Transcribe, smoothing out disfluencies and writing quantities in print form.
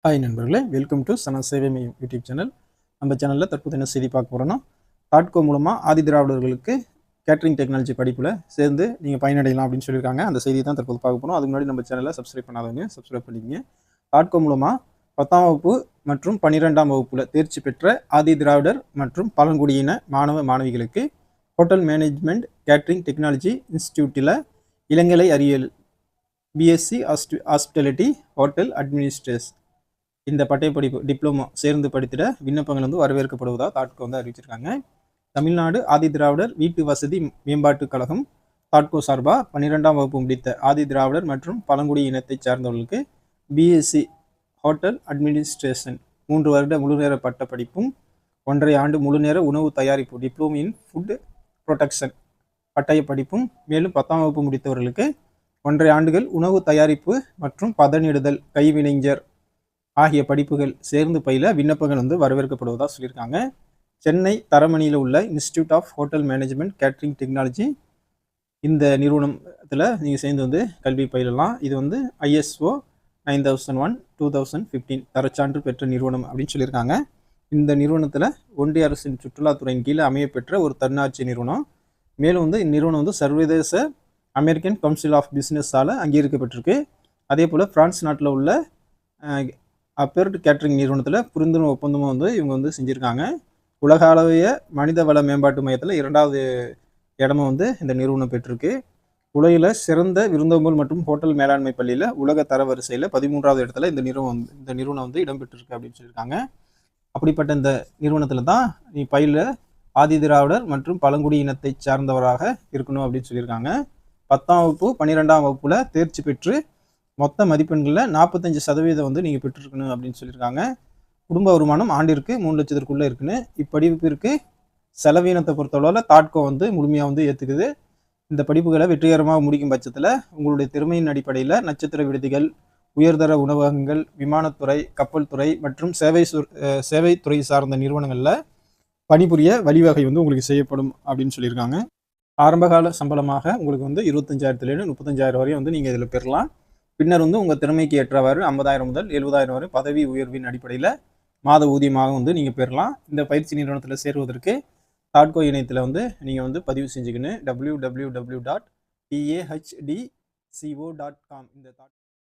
Hi நண்பர்களே, welcome to சன சேவை மையம் யூடியூப் சேனல். நம்ம சேனலில் தற்போது என்ன செய்தி பார்க்க போகிறோன்னா, தாட்கோ மூலமாக ஆதி திராவிடர்களுக்கு கேட்ரிங் டெக்னாலஜி படிப்பில் சேர்ந்து நீங்கள் பயனடையலாம் அப்படின்னு சொல்லியிருக்காங்க. அந்த செய்தியை தான் தற்போது பார்க்க போகிறோம். அதுக்கு முன்னாடி நம்ம சேனலை சப்ஸ்கிரைப் பண்ணாதவங்க சப்ஸ்கிரைப் பண்ணிக்கங்க. தாட்கோ மூலமாக 10ஆம் வகுப்பு மற்றும் 12ஆம் வகுப்பில் தேர்ச்சி பெற்ற ஆதி திராவிடர் மற்றும் பழங்குடியின மாணவ மாணவிகளுக்கு ஹோட்டல் மேனேஜ்மெண்ட் கேட்ரிங் டெக்னாலஜி இன்ஸ்டிடியூட்டில் இளங்கலை அறிவியல் பிஎஸ்சி ஹாஸ்பிட்டாலிட்டி ஹோட்டல் அட்மினிஸ்ட்ரேஷன் இந்த பட்டயப்படிப்பு டிப்ளமோ சேர்ந்து படித்திட விண்ணப்பங்கள் வரவேற்கப்படுவதாக தாட்கோ அறிவிச்சிருக்காங்க. தமிழ்நாடு ஆதி திராவிடர் வீட்டு வசதி மேம்பாட்டுக் கழகம் தாட்கோ சார்பாக 12ஆம் வகுப்பு முடித்த ஆதி திராவிடர் மற்றும் பழங்குடி இனத்தை சார்ந்தவர்களுக்கு பிஎஸ்சி ஹோட்டல் அட்மினிஸ்ட்ரேஷன் 3 வருட முழுநேர பட்ட படிப்பும் 1.5 ஆண்டு முழுநேர உணவு தயாரிப்பு டிப்ளமோ இன் ஃபுட் ப்ரொடக்ஷன் பட்டய படிப்பும், மேலும் 10ஆம் வகுப்பு முடித்தவர்களுக்கு 1.5 ஆண்டுகள் உணவு தயாரிப்பு மற்றும் பதனிடுதல் கைவினைஞர் ஆகிய படிப்புகள் சேர்ந்து பயில விண்ணப்பங்கள் வரவேற்கப்படுவதாக சொல்லியிருக்காங்க. சென்னை தரமணியில் உள்ள institute of hotel management catering technology இந்த நிறுவனத்தில் நீங்கள் சேர்ந்து கல்வி பயிலலாம். இது ISO 9001:2015 தரச்சான்று பெற்ற நிறுவனம் அப்படின்னு சொல்லியிருக்காங்க. இந்த நிறுவனத்தில் ஒன்றிய அரசின் சுற்றுலாத்துறையின் கீழே அமையப்பெற்ற ஒரு தன்னாட்சி நிறுவனம். மேலும் இந்நிறுவனம் சர்வதேச அமெரிக்கன் கவுன்சில் ஆஃப் பிஸ்னஸால் அங்கீகரிக்கப்பட்டிருக்கு. அதே போல் பிரான்ஸ் நாட்டில் உள்ள அப்பேர்ட் கேட்ரிங் நிறுவனத்தில் புரிந்துணர்வு ஒப்பந்தமும் இவங்க செஞ்சுருக்காங்க. உலக அளவிய மனித வள மேம்பாட்டு மையத்தில் 2வது இடமும் இந்த நிறுவனம் பெற்றிருக்கு. உலகில் சிறந்த விருந்தோம்பல் மற்றும் ஹோட்டல் மேலாண்மை பள்ளியில் உலக தரவரிசையில் 13வது இடத்துல இந்த நிறுவனம் இடம்பெற்றிருக்கு அப்படின்னு சொல்லியிருக்காங்க. அப்படிப்பட்ட இந்த நிறுவனத்தில் தான் நீ பயில ஆதி திராவிடர் மற்றும் பழங்குடி இனத்தை சார்ந்தவராக இருக்கணும் அப்படின்னு சொல்லியிருக்காங்க. 10ஆம் வகுப்பு 12ஆம் வகுப்பில் தேர்ச்சி பெற்று மொத்த மதிப்பெண்களில் 45% நீங்கள் பெற்றிருக்கணும் அப்படின்னு சொல்லியிருக்காங்க. குடும்ப வருமானம் ஆண்டிற்கு 3 லட்சத்திற்குள்ளே இருக்குன்னு. இப்படிப்பிற்கு செலவீனத்தை பொறுத்தளவில் தாட்கோ முழுமையாக ஏற்றுக்குது. இந்த படிப்புகளை வெற்றிகரமாக முடிக்கும் பட்சத்தில் உங்களுடைய திறமையின் அடிப்படையில் நட்சத்திர விடுதிகள், உயர்தர உணவகங்கள், விமானத்துறை, கப்பல் துறை மற்றும் சேவைத்துறை சார்ந்த நிறுவனங்களில் பணிபுரிய வழிவகை உங்களுக்கு செய்யப்படும் அப்படின்னு சொல்லியிருக்காங்க. ஆரம்பகால சம்பளமாக உங்களுக்கு 25,000 35,000 வரையும் நீங்கள் இதில் பெறலாம். பின்னர் உங்கள் திறமைக்கு ஏற்றவாறு 50,000 முதல் 70,000 வரை பதவி உயர்வின் அடிப்படையில் மாத ஊதியமாக நீங்கள் பெறலாம். இந்த பயிற்சி நிறுவனத்தில் சேருவதற்கு தாட்கோ இணையத்தில் நீங்கள் பதிவு செஞ்சுக்கணும். www.tahdco.com இந்த